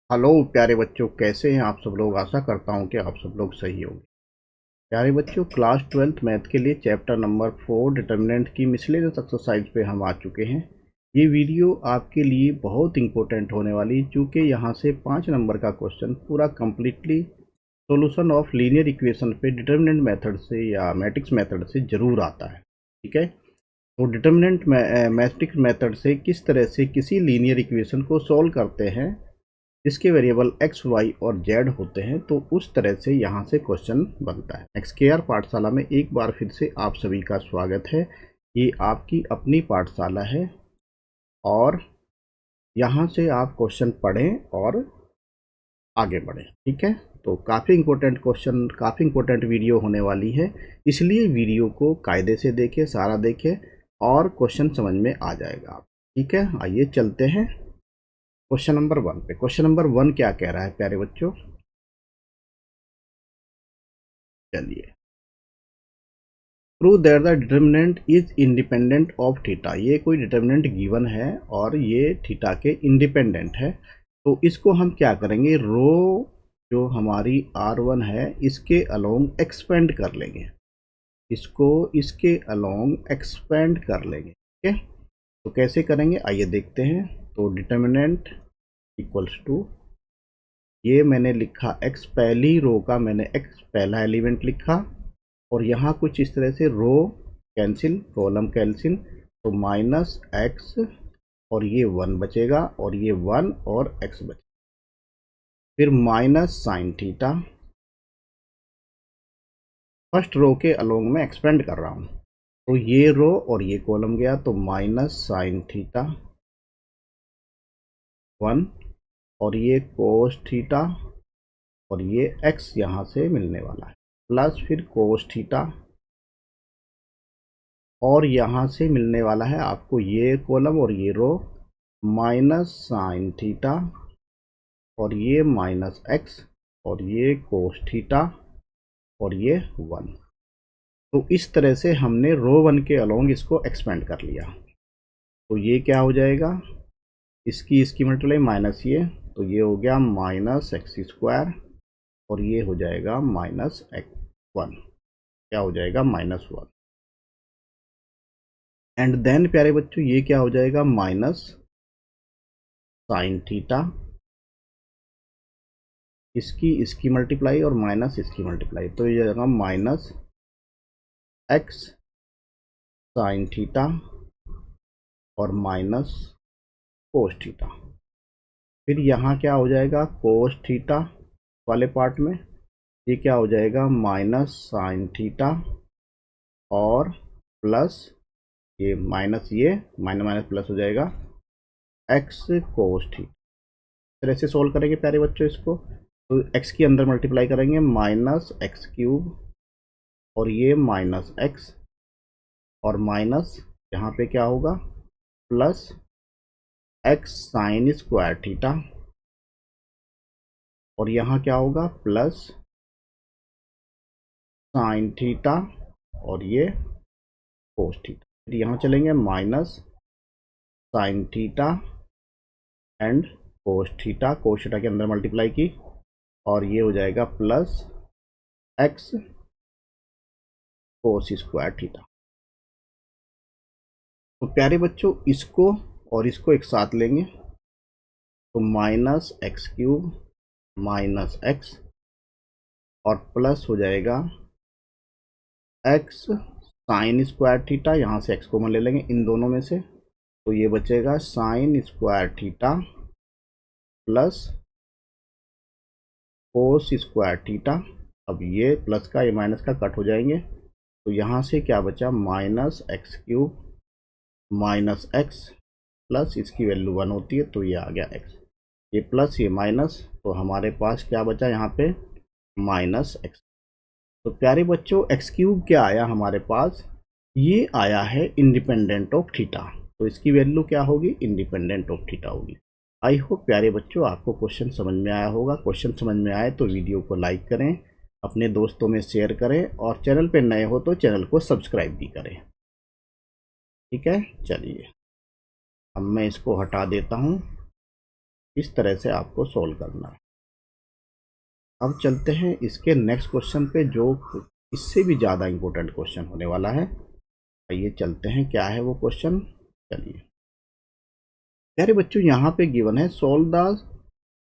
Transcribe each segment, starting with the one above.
Hello प्यारे बच्चों, कैसे हैं आप सब लोग। आशा करता हूं कि आप सब लोग सही होंगे। प्यारे बच्चों, क्लास 12th मैथ के लिए चैप्टर नंबर 4 डिटर्मिनेंट की मिसलेनियस एक्सरसाइज पे हम आ चुके हैं। ये वीडियो आपके लिए बहुत इंपॉर्टेंट होने वाली, क्योंकि यहाँ से 5 नंबर का क्वेश्चन पूरा completely solution of linear equation पे डिटर्मिनेंट मेथड से या मैट्रिक्स मेथड से ज़रूर आता है। ठीक है, तो डिटर्मिनेंट मैट्रिक्स मेथड से किस तरह से किसी लीनियर इक्वेशन को सॉल्व करते हैं जिसके वेरिएबल एक्स वाई और जेड होते हैं, तो उस तरह से यहाँ से क्वेश्चन बनता है। एक्सकेआर पाठशाला में एक बार फिर से आप सभी का स्वागत है। ये आपकी अपनी पाठशाला है और यहाँ से आप क्वेश्चन पढ़ें और आगे बढ़ें। ठीक है, तो काफ़ी इंपॉर्टेंट क्वेश्चन, काफ़ी इंपॉर्टेंट वीडियो होने वाली है, इसलिए वीडियो को कायदे से देखें, सारा देखें और क्वेश्चन समझ में आ जाएगा आप। ठीक है, आइए चलते हैं क्वेश्चन नंबर 1 पे। क्वेश्चन नंबर 1 क्या कह रहा है प्यारे बच्चों, चलिए। Prove that the determinant is independent of theta. ये कोई डिटर्मिनेंट गिवन है और ये थीटा के इंडिपेंडेंट है, तो इसको हम क्या करेंगे, रो जो हमारी R1 है इसके अलोंग एक्सपेंड कर लेंगे, इसको इसके अलोंग एक्सपेंड कर लेंगे। ठीक है, तो कैसे करेंगे आइए देखते हैं। तो डिटर्मिनेंट इक्वल्स टू, ये मैंने लिखा x, पहली रो का मैंने x पहला एलिमेंट लिखा और यहाँ कुछ इस तरह से रो कैंसिल, कॉलम कैंसिल, तो माइनस एक्स और ये 1 बचेगा और ये 1 और x बचेगा। फिर minus sine theta, first row के अलोंग में एक्सपेंड कर रहा हूँ, तो ये रो और ये कॉलम गया, तो माइनस साइन थीटा 1 और ये कोस थीटा और ये x यहाँ से मिलने वाला है, प्लस फिर कोस थीटा और यहाँ से मिलने वाला है आपको ये कॉलम और ये रो, माइनस साइन थीटा और ये माइनस एक्स और ये कोस थीटा और ये 1। तो इस तरह से हमने रो 1 के अलोंग इसको एक्सपेंड कर लिया। तो ये क्या हो जाएगा, इसकी मल्टीप्लाई माइनस ये, तो ये हो गया माइनस एक्स स्क्वायर और ये हो जाएगा माइनस एक्स 1, क्या हो जाएगा -1। एंड देन प्यारे बच्चों ये क्या हो जाएगा, माइनस साइन थीटा, इसकी मल्टीप्लाई और माइनस इसकी मल्टीप्लाई, तो ये जाएगा माइनस एक्स साइन थीटा और माइनस कोस थीटा। फिर यहाँ क्या हो जाएगा, कोस थीटा वाले पार्ट में ये क्या हो जाएगा, माइनस साइन थीटा और प्लस ये माइनस, ये माइनस माइनस प्लस हो जाएगा एक्स कोस थीटा। तरह से सोल्व करेंगे प्यारे बच्चों इसको, तो एक्स के अंदर मल्टीप्लाई करेंगे माइनस एक्स क्यूब और ये माइनस एक्स और माइनस यहाँ पे क्या होगा plus x sine square theta और यहाँ क्या होगा प्लस साइन थीटा और ये कोस थीटा। फिर यहाँ चलेंगे minus sine theta and cos theta, cos theta के अंदर मल्टीप्लाई की और ये हो जाएगा plus x cos square theta. तो प्यारे बच्चों इसको और इसको एक साथ लेंगे, तो minus x cube minus x और प्लस हो जाएगा एक्स साइन स्क्वायर थीटा, यहाँ से एक्स कॉमन ले लेंगे इन दोनों में से, तो ये बचेगा sine square theta plus cos square theta. अब ये प्लस का ये माइनस का कट हो जाएंगे, तो यहाँ से क्या बचा minus x cube minus x plus इसकी वैल्यू 1 होती है, तो ये आ गया एक्स, ये प्लस ये माइनस, तो हमारे पास क्या बचा यहाँ पे माइनस एक्स। तो प्यारे बच्चों एक्स क्यूब क्या आया हमारे पास, ये आया है इंडिपेंडेंट ऑफ थीटा, तो इसकी वैल्यू क्या होगी, इंडिपेंडेंट ऑफ थीटा होगी। आई होप प्यारे बच्चों आपको क्वेश्चन समझ में आया होगा। क्वेश्चन समझ में आए तो वीडियो को लाइक करें, अपने दोस्तों में शेयर करें और चैनल पे नए हो तो चैनल को सब्सक्राइब भी करें। ठीक है, चलिए अब मैं इसको हटा देता हूँ। इस तरह से आपको सॉल्व करना है। अब चलते हैं इसके नेक्स्ट क्वेश्चन पे, जो इससे भी ज़्यादा इम्पोर्टेंट क्वेश्चन होने वाला है। आइए चलते हैं, क्या है वो क्वेश्चन। चलिए प्यारे बच्चों, यहाँ पे गिवन है solve the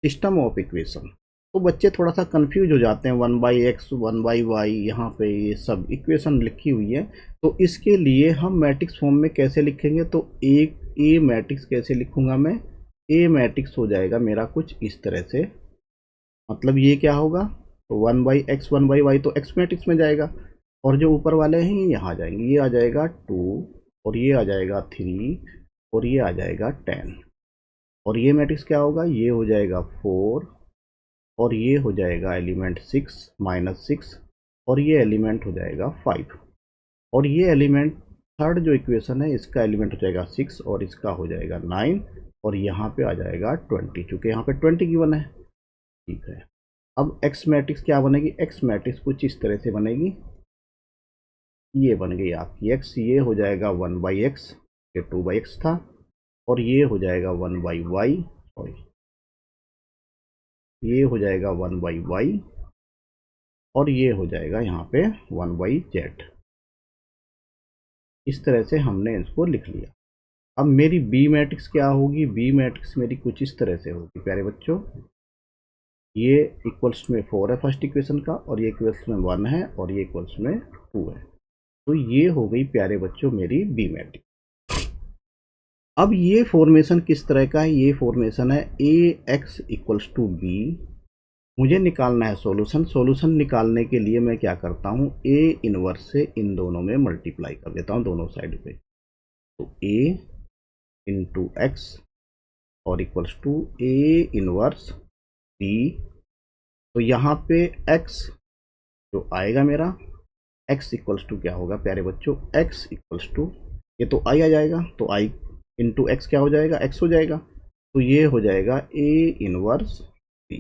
system of equation. तो बच्चे थोड़ा सा कंफ्यूज हो जाते हैं, 1/x 1/y यहाँ पे ये सब इक्वेशन लिखी हुई है। तो इसके लिए हम मैट्रिक्स फॉर्म में कैसे लिखेंगे, तो एक ए मैट्रिक्स कैसे लिखूंगा मैं। ए मैट्रिक्स हो जाएगा मेरा कुछ इस तरह से, मतलब ये क्या होगा, तो 1/x 1/y तो एक्स मैट्रिक्स में जाएगा, और जो ऊपर वाले हैं ये यहाँ आ जाएंगे। ये आ जाएगा 2, और ये आ जाएगा 3, और ये आ जाएगा 10, और ये मैट्रिक्स क्या होगा, ये हो जाएगा 4, और ये हो जाएगा एलिमेंट 6 -6, और ये एलिमेंट हो जाएगा 5, और ये एलिमेंट थर्ड जो इक्वेशन है इसका एलिमेंट हो जाएगा 6, और इसका हो जाएगा 9, और यहाँ पे आ जाएगा 20, चूँकि यहाँ पे 20 गिवन है। ठीक है, अब एक्स मैट्रिक्स क्या बनेगी, एक्स मैट्रिक्स कुछ इस तरह से बनेगी। ये बन गई आपकी एक्स, ये हो जाएगा 1/x, ये 2/x था, और ये हो जाएगा 1/y, सॉरी ये हो जाएगा 1/y, और ये हो जाएगा यहाँ पे 1/z। इस तरह से हमने इसको लिख लिया। अब मेरी बी मैट्रिक्स क्या होगी, बी मैट्रिक्स मेरी कुछ इस तरह से होगी प्यारे बच्चों। ये इक्वल्स में 4 है फर्स्ट इक्वेशन का, और ये इक्वल्स में 1 है, और ये इक्वल्स में 2 है। तो ये हो गई प्यारे बच्चों मेरी बी मैट्रिक्स। अब ये फॉर्मेशन किस तरह का है, ये फॉर्मेशन है ए एक्स इक्वल्स टू बी। मुझे निकालना है सॉल्यूशन। सॉल्यूशन निकालने के लिए मैं क्या करता हूँ, ए इनवर्स से इन दोनों में मल्टीप्लाई कर देता हूँ दोनों साइड पे। तो ए इंटू एक्स और equals to A inverse B. तो यहाँ पे एक्स जो आएगा मेरा, एक्स इक्वल्स टू क्या होगा प्यारे बच्चों, एक्स इक्वल्स टू, ये तो आई आ जाएगा, तो आई इंटू एक्स क्या हो जाएगा, एक्स हो जाएगा। तो ये हो जाएगा ए इनवर्स बी।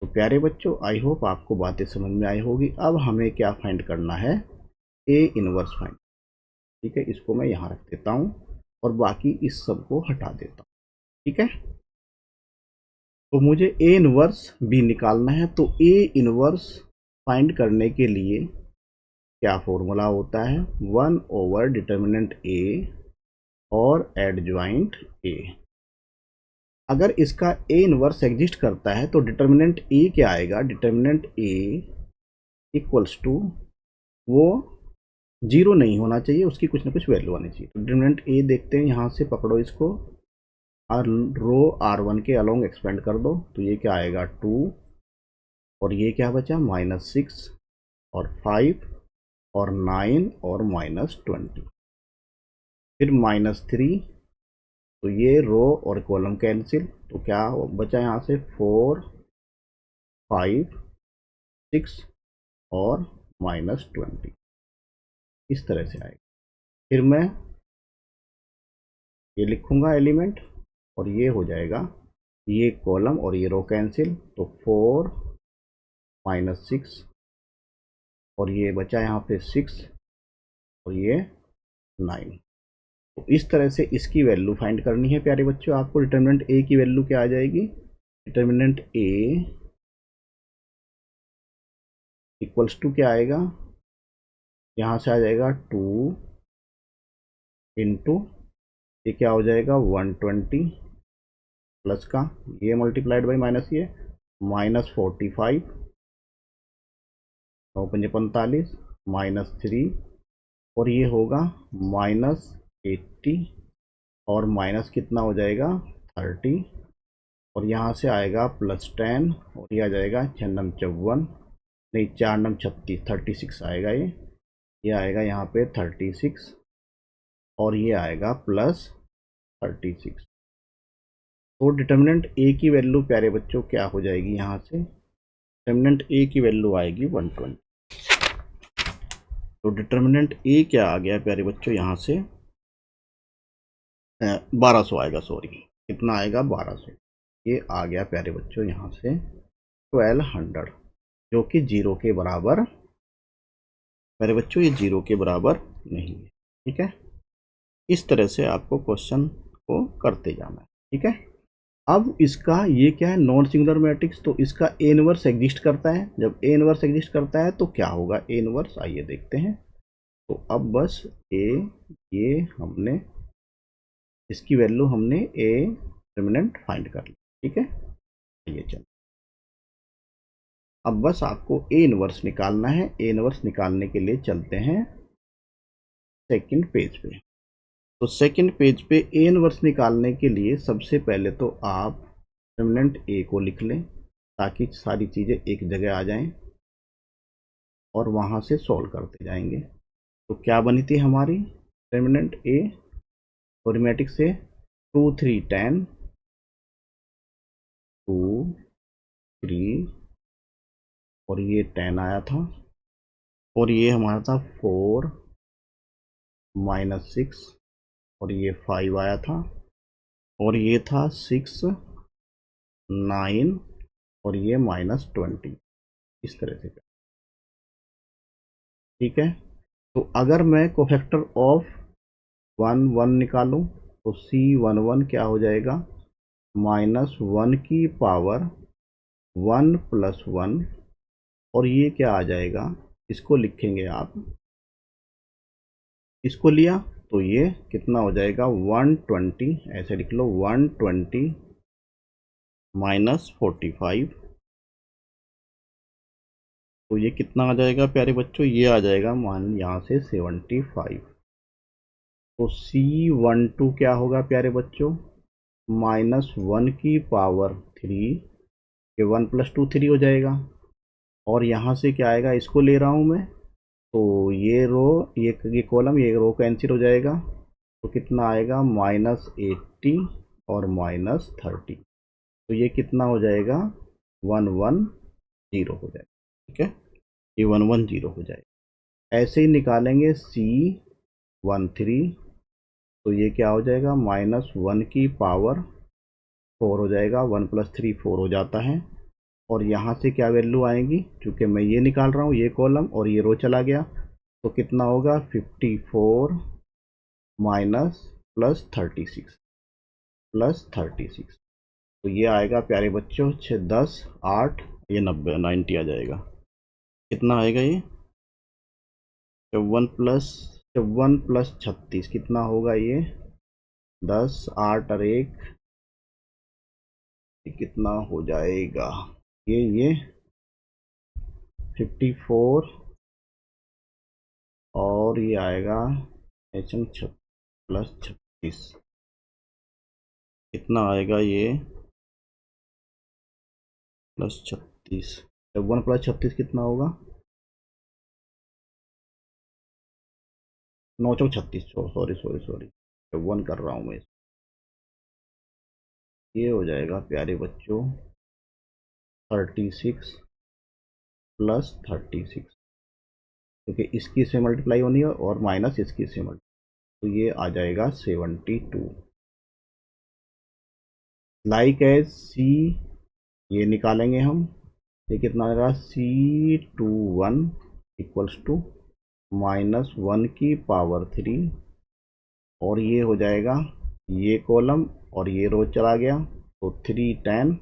तो प्यारे बच्चों, आई होप आपको बातें समझ में आई होगी। अब हमें क्या फाइंड करना है, ए इनवर्स फाइंड। ठीक है, इसको मैं यहाँ रख देता हूँ, और बाकी इस सब को हटा देता हूँ। ठीक है, तो मुझे ए इनवर्स बी निकालना है। तो ए इनवर्स फाइंड करने के लिए क्या फॉर्मूला होता है, 1/, डिटर्मिनेंट ए और एडजॉइंट ए। अगर इसका ए इनवर्स एग्जिस्ट करता है तो डिटर्मिनेंट ए क्या आएगा, डिटर्मिनेंट ए इक्वल्स टू, वो जीरो नहीं होना चाहिए, उसकी कुछ ना कुछ वैल्यू आनी चाहिए। तो डिटर्मिनेंट ए देखते हैं, यहाँ से पकड़ो इसको, और रो R1 के अलोंग एक्सपेंड कर दो। तो ये क्या आएगा 2, और ये क्या बचा -6 और 5 और 9 और -20, फिर -3। तो ये रो और कॉलम कैंसिल, तो क्या बचा यहाँ से 4 5 6 और -20, इस तरह से आएगा। फिर मैं ये लिखूंगा एलिमेंट, और ये हो जाएगा, ये कॉलम और ये रो कैंसिल, तो 4 -6, और ये बचा यहाँ पे 6, और ये 9। तो इस तरह से इसकी वैल्यू फाइंड करनी है प्यारे बच्चों। आपको डिटर्मिनेंट ए की वैल्यू क्या आ जाएगी, डिटर्मिनेंट ए इक्वल्स टू क्या आएगा, यहाँ से आ जाएगा 2 इंटू, ये क्या हो जाएगा 120, प्लस का ये मल्टीप्लाइड बाई माइनस ये -45, 9×5 =45, -3, और ये होगा -80, और माइनस कितना हो जाएगा 30, और यहाँ से आएगा +10, और ये आ जाएगा 6×54, नहीं 4×36, 36 आएगा ये आएगा यहाँ पे 36, और ये आएगा +36। तो डिटर्मिनेंट ए की वैल्यू प्यारे बच्चों क्या हो जाएगी, यहाँ से डिटर्मिनेंट ए की वैल्यू आएगी 120। तो डिटर्मिनेंट ए क्या आ गया प्यारे बच्चों, यहाँ से 1200 आएगा, सॉरी कितना आएगा 1200। ये आ गया प्यारे बच्चों यहाँ से 1200, जो कि 0 के बराबर, प्यारे बच्चों ये 0 के बराबर नहीं है। ठीक है, इस तरह से आपको क्वेश्चन को करते जाना है। ठीक है। अब इसका ये क्या है, नॉन सिंगुलर मैट्रिक्स, तो इसका ए इनवर्स एग्जिस्ट करता है। जब ए इनवर्स एग्जिस्ट करता है तो क्या होगा ए इनवर्स, आइए देखते हैं। तो अब बस ए, ये हमने इसकी वैल्यू हमने ए डिटरमिनेंट फाइंड कर ली, ठीक है। ये चल, अब बस आपको ए इनवर्स निकालना है। ए इनवर्स निकालने के लिए चलते हैं सेकंड पेज पे। तो सेकंड पेज पे ए इनवर्स निकालने के लिए सबसे पहले तो आप डिटरमिनेंट ए को लिख लें ताकि सारी चीज़ें एक जगह आ जाएं और वहाँ से सॉल्व करते जाएंगे। तो क्या बनी थी हमारी डिटरमिनेंट ए, अरिथमेटिक से 2 3 10, 2 3 और ये 10 आया था, और ये हमारा था 4 -6 और ये 5 आया था, और ये था 6 9 और ये -20, इस तरह से। ठीक है, तो अगर मैं कोफैक्टर ऑफ 1 1 निकालूं तो C11 क्या हो जाएगा, -1 की पावर 1 + 1, और ये क्या आ जाएगा, इसको लिखेंगे आप, इसको लिया तो ये कितना हो जाएगा 120, ऐसे लिख लो 120 -45, तो ये कितना आ जाएगा प्यारे बच्चों, ये आ जाएगा मान यहाँ से 75। तो C12 क्या होगा प्यारे बच्चों, -1 की पावर 3, ये 1 + 2 3 हो जाएगा, और यहाँ से क्या आएगा, इसको ले रहा हूँ मैं, तो ये रो, ये कॉलम, ये रो कैंसिल हो जाएगा, तो कितना आएगा -80 और -30, तो ये कितना हो जाएगा 110 हो जाएगा। ठीक है, ये 110 हो जाएगा। ऐसे ही निकालेंगे C13, तो ये क्या हो जाएगा, -1 की पावर 4 हो जाएगा, 1 + 3 4 हो जाता है, और यहाँ से क्या वैल्यू आएगी, चूँकि मैं ये निकाल रहा हूँ ये कॉलम और ये रो चला गया, तो कितना होगा 54 +36 तो ये आएगा प्यारे बच्चों 6 10 8, ये 90 90 आ जाएगा। कितना आएगा ये 54 + कितना होगा ये 10 8 और 1, कितना हो जाएगा ये 54, और ये आएगा +36, कितना आएगा ये +36, 54 + 36 कितना होगा 9 चौक 36, सॉरी 54 कर रहा हूँ मैं, ये हो जाएगा प्यारे बच्चों 36 + 36, क्योंकि इसकी से मल्टीप्लाई होनी है और माइनस इसकी से मल्टीप्लाई, तो ये आ जाएगा 72। लाइक एज सी, ये निकालेंगे हम, ये कितना आएगा C21 = -1 की पावर 3, और ये हो जाएगा ये कॉलम और ये रो चला गया, तो 3 10,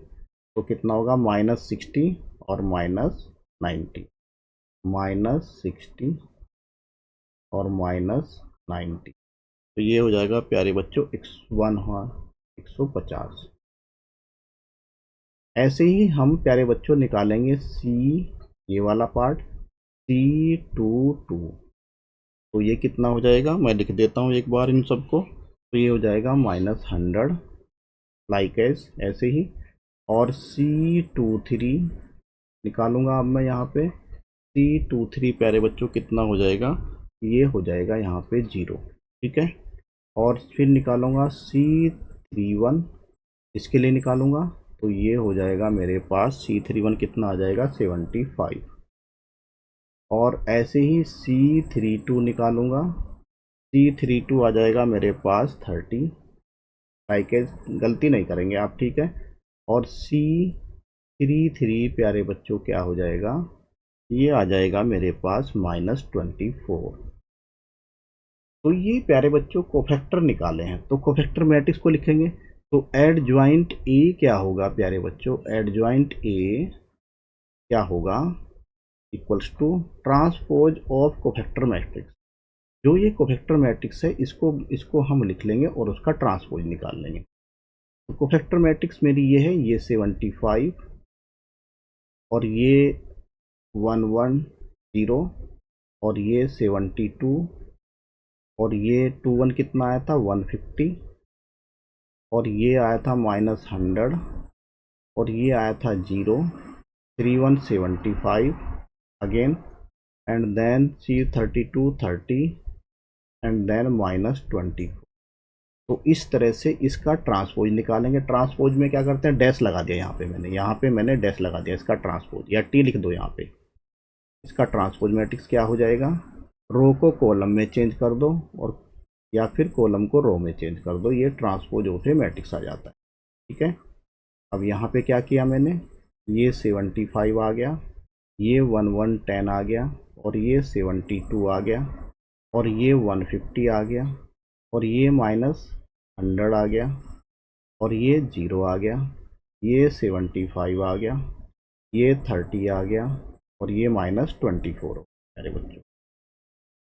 तो कितना होगा -60 और -90, -60 और -90, तो ये हो जाएगा प्यारे बच्चों 150। ऐसे ही हम प्यारे बच्चों निकालेंगे C, ये वाला पार्ट C22, तो ये कितना हो जाएगा, मैं लिख देता हूँ एक बार इन सबको, तो ये हो जाएगा -100 लाइक एज, ऐसे ही। और C23 निकालूंगा अब मैं यहाँ पे, C23 प्यारे बच्चों कितना हो जाएगा, ये हो जाएगा यहाँ पे 0, ठीक है। और फिर निकालूंगा C31, इसके लिए निकालूंगा, तो ये हो जाएगा मेरे पास C31 कितना आ जाएगा 75, और ऐसे ही C32 निकालूंगा, C32 आ जाएगा मेरे पास 30, पैकेज गलती नहीं करेंगे आप, ठीक है। और C33 प्यारे बच्चों क्या हो जाएगा, ये आ जाएगा मेरे पास -24। तो ये प्यारे बच्चों कोफैक्टर निकाले हैं, तो कोफैक्टर मैट्रिक्स को लिखेंगे, तो एडज्वाइंट ए क्या होगा प्यारे बच्चों, एडज्वाइंट ए क्या होगा, equals to transpose of cofactor matrix. जो ये कोफैक्टर मैट्रिक्स है इसको इसको हम लिख लेंगे और उसका ट्रांसपोज निकाल लेंगे। तो कोफैक्टर मैट्रिक्स मेरी ये है, ये 75 और ये 110 और ये 72 और ये 21 कितना आया था 150 और ये आया था -100 और ये आया था 0 3175 again and then C 32 30 and then -20। तो इस तरह से इसका ट्रांसपोज निकालेंगे। ट्रांसपोज में क्या करते हैं, डैश लगा दिया यहाँ पे मैंने डैश लगा दिया इसका ट्रांसपोज, या टी लिख दो यहाँ पे। इसका ट्रांसपोज मैट्रिक्स क्या हो जाएगा, रो को कॉलम में चेंज कर दो और या फिर कॉलम को रो में चेंज कर दो, ये ट्रांसपोज ऑफ ए मैट्रिक्स आ जाता है। ठीक है, अब यहाँ पे क्या किया मैंने, ये 75 आ गया, ये 1110 आ गया और ये 72 आ गया और ये 150 आ गया और ये -100 आ गया और ये 0 आ गया, ये 75 आ गया, ये 30 आ गया और ये -24 मेरे बच्चों।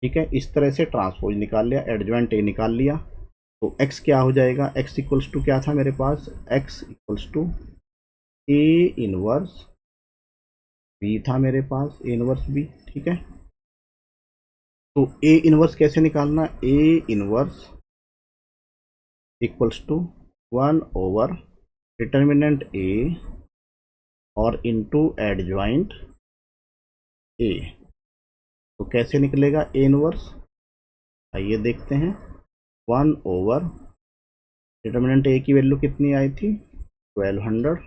ठीक है, इस तरह से ट्रांसपोज निकाल लिया, एडजॉइंट ए निकाल लिया। तो x क्या हो जाएगा, x इक्वल्स टू क्या था मेरे पास, x equals to A inverse b था मेरे पास, ए इनवर्स b। ठीक है, तो ए इनवर्स कैसे निकालना, A inverse equals to 1 over determinant A और इनटू एडजॉइंट ए। तो कैसे निकलेगा ए इनवर्स, आइए देखते हैं। 1 ओवर डिटर्मिनेंट ए की वैल्यू कितनी आई थी 1200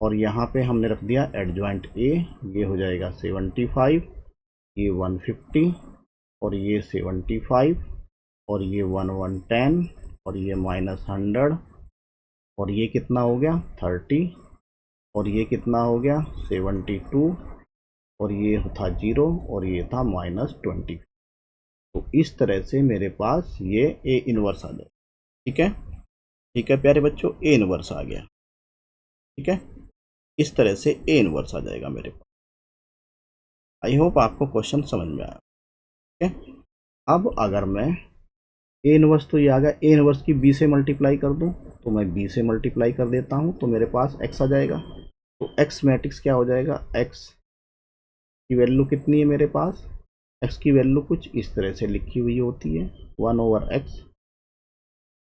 और यहाँ पे हमने रख दिया एडजॉइंट ए, ये हो जाएगा 75, ये 150 और ये 75 और ये 1110 और ये -100 और ये कितना हो गया 30 और ये कितना हो गया 72 और ये था 0 और ये था -20। तो इस तरह से मेरे पास ये ए इनवर्स आ जाए। ठीक है, ठीक है प्यारे बच्चों, ए इनवर्स आ गया। ठीक है, इस तरह से ए इनवर्स आ जाएगा मेरे पास। आई होप आपको क्वेश्चन समझ में आया। ठीक है, अब अगर मैं ए इनवर्स तो ये आ गया, ए इनवर्स की बी से मल्टीप्लाई कर दूं तो मैं बी से मल्टीप्लाई कर देता हूं तो मेरे पास एक्स आ जाएगा। तो एक्स मैट्रिक्स क्या हो जाएगा, एक्स की वैल्यू कितनी है मेरे पास, एक्स की वैल्यू कुछ इस तरह से लिखी हुई होती है 1 ओवर एक्स,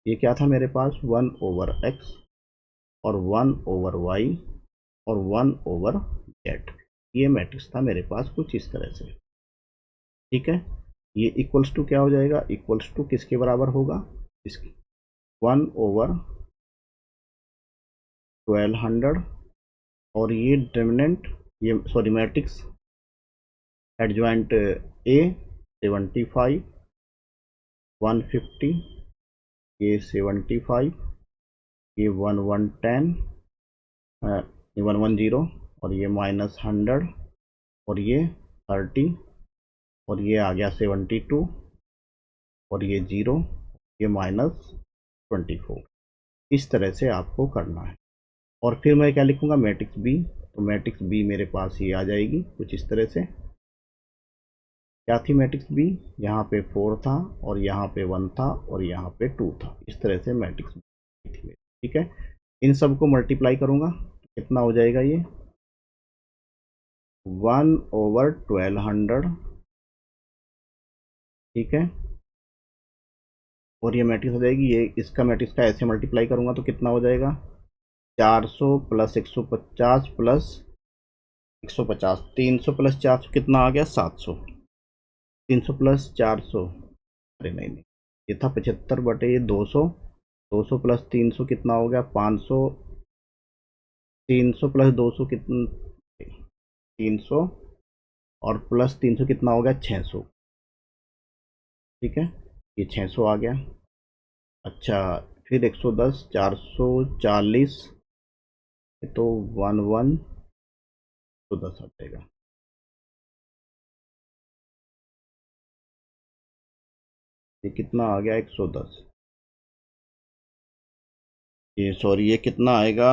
ये क्या था मेरे पास 1 ओवर एक्स और 1 ओवर वाई और 1 ओवर जेड। ये मैट्रिक्स था मेरे पास कुछ इस तरह से। ठीक है, ये इक्वल्स टू क्या हो जाएगा, इक्वल्स टू किसके बराबर होगा, इसकी 1 ओवर 1200 और ये डिटर्मिनेंट, ये सॉरी मैट्रिक्स एडजॉइंट ए 75 150 ये 75 ये 1110 ये 110 और ये -100 और ये 30 और ये आ गया 72 और ये 0 ये -24। इस तरह से आपको करना है और फिर मैं क्या लिखूंगा मैट्रिक्स बी, तो मैट्रिक्स बी मेरे पास ये आ जाएगी कुछ इस तरह से। क्या थी मैट्रिक्स बी, यहाँ पे 4 था और यहाँ पे 1 था और यहाँ पे 2 था, इस तरह से मैट्रिक्स बी थी। ठीक है, इन सब को मल्टीप्लाई करूंगा कितना हो जाएगा ये 1 ओवर 1200। ठीक है, और ये मैट्रिक्स हो जाएगी, ये इसका मैट्रिक्स का ऐसे मल्टीप्लाई करूंगा तो कितना हो जाएगा 400 प्लस 150 प्लस 150 300 प्लस 400 कितना आ गया 700, 300 प्लस 400 अरे नहीं नहीं ये था 75 बटे ये 200, 200 प्लस 300 कितना हो गया 500, 300 प्लस 200 कितना 300 और प्लस 300 कितना हो गया 600। ठीक है, ये 600 आ गया। अच्छा, फिर 110 440 तो 1110 आ जाएगा। ये कितना आ गया 110। ये सॉरी, ये कितना आएगा,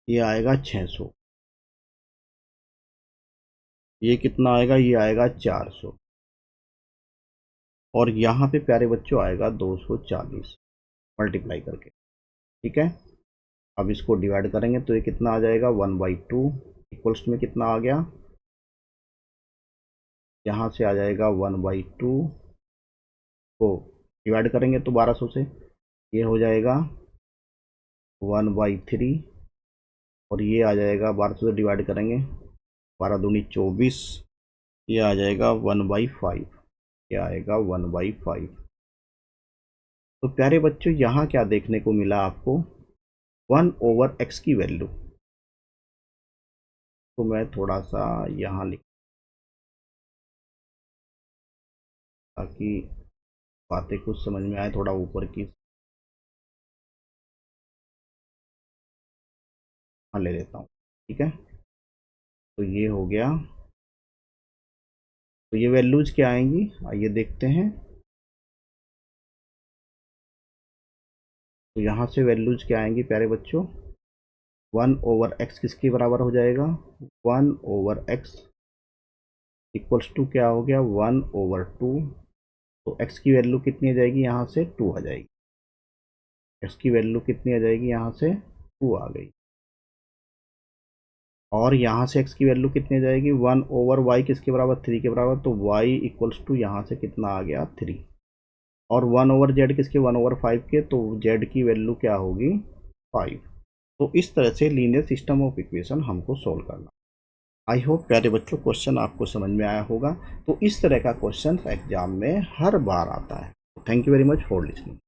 ये आएगा 600। ये कितना आएगा, ये आएगा 400। और यहाँ पे प्यारे बच्चों आएगा 240 मल्टीप्लाई करके। ठीक है, अब इसको डिवाइड करेंगे तो ये कितना आ जाएगा, 1/2 इक्वल्स में कितना आ गया, यहाँ से आ जाएगा 1/2 को डिवाइड करेंगे तो 1200 से ये हो जाएगा 1/3, और ये आ जाएगा 1200 से डिवाइड करेंगे, 12 दूनी 24, ये आ जाएगा 1/5, ये आएगा 1/5। तो प्यारे बच्चों यहाँ क्या देखने को मिला आपको, 1/x की वैल्यू। तो मैं थोड़ा सा यहाँ लिख, ताकि बातें कुछ समझ में आए, थोड़ा ऊपर की हाँ ले लेता हूँ। ठीक है, तो ये हो गया। तो ये वैल्यूज क्या आएंगी, आइए देखते हैं। तो यहाँ से वैल्यूज क्या आएंगी प्यारे बच्चों, 1/x किसके बराबर हो जाएगा, 1/x इक्वल्स टू क्या हो गया, 1/2। तो x की वैल्यू कितनी आ जाएगी, यहाँ से 2 आ जाएगी। x की वैल्यू कितनी आ जाएगी, यहाँ से 2 आ गई। और यहाँ से x की वैल्यू कितनी आ जाएगी, 1/y किसके बराबर, 3 के बराबर। तो y इक्वल्स टू यहाँ से कितना आ गया, 3। और 1/z किसके, 1/5 के। तो z की वैल्यू क्या होगी, 5। तो इस तरह से लीनियर सिस्टम ऑफ इक्वेशन हमको सोल्व करना। आई होप प्यारे बच्चों क्वेश्चन आपको समझ में आया होगा। तो इस तरह का क्वेश्चन एग्जाम में हर बार आता है। Thank you very much for listening.